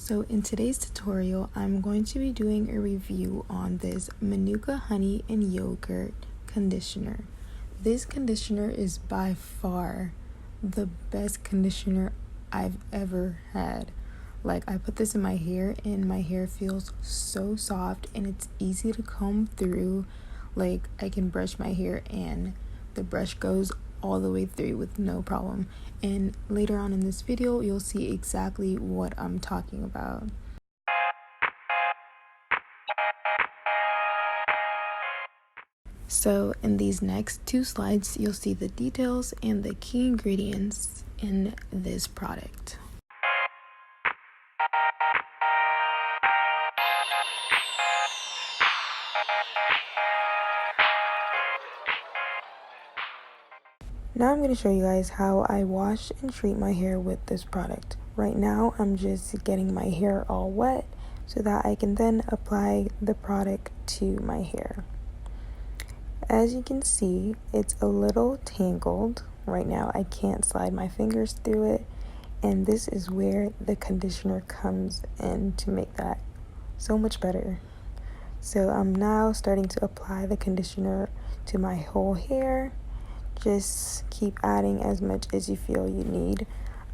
So in today's tutorial, I'm going to be doing a review on this Manuka honey and yogurt conditioner. This conditioner is by far the best conditioner I've ever had. Like, I put this in my hair and my hair feels so soft and it's easy to comb through. Like, I can brush my hair and the brush goes all the way through with no problem. And later on in this video, you'll see exactly what I'm talking about. So in these next two slides, you'll see the details and the key ingredients in this product. Now I'm going to show you guys how I wash and treat my hair with this product. Right now I'm just getting my hair all wet so that I can then apply the product to my hair. As you can see, it's a little tangled. Right now I can't slide my fingers through it, and this is where the conditioner comes in to make that so much better. So I'm now starting to apply the conditioner to my whole hair. Just keep adding as much as you feel you need.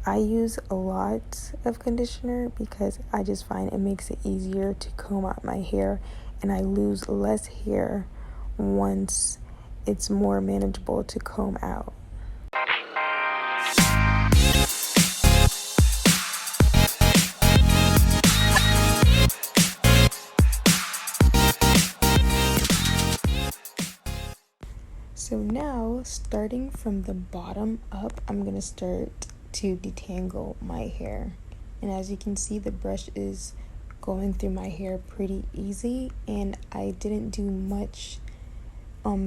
I use a lot of conditioner because I just find it makes it easier to comb out my hair, and I lose less hair once it's more manageable to comb out. So now, starting from the bottom up, I'm going to start to detangle my hair. And as you can see, the brush is going through my hair pretty easy, and I didn't do much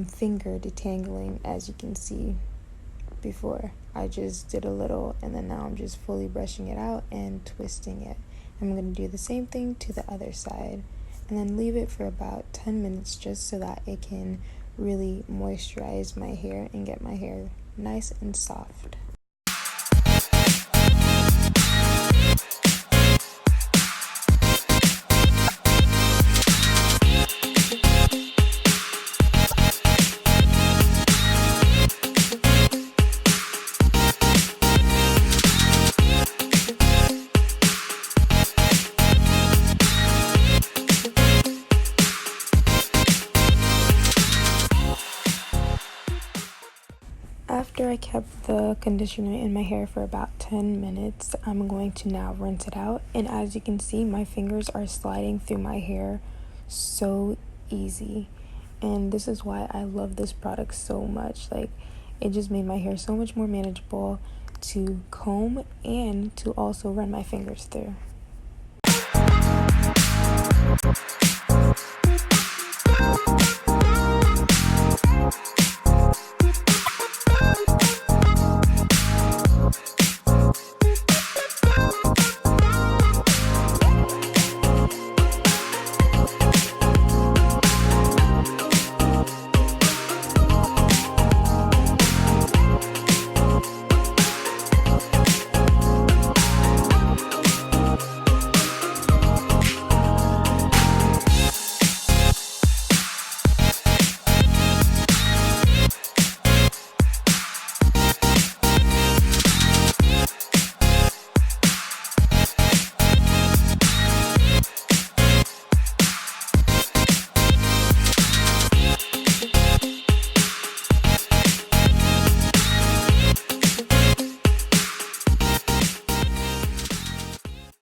finger detangling, as you can see before. I just did a little, and then now I'm just fully brushing it out and twisting it. I'm going to do the same thing to the other side, and then leave it for about 10 minutes just so that it can really moisturize my hair and get my hair nice and soft. After I kept the conditioner in my hair for about 10 minutes, I'm going to now rinse it out. And as you can see, my fingers are sliding through my hair so easy. And this is why I love this product so much. Like, it just made my hair so much more manageable to comb and to also run my fingers through.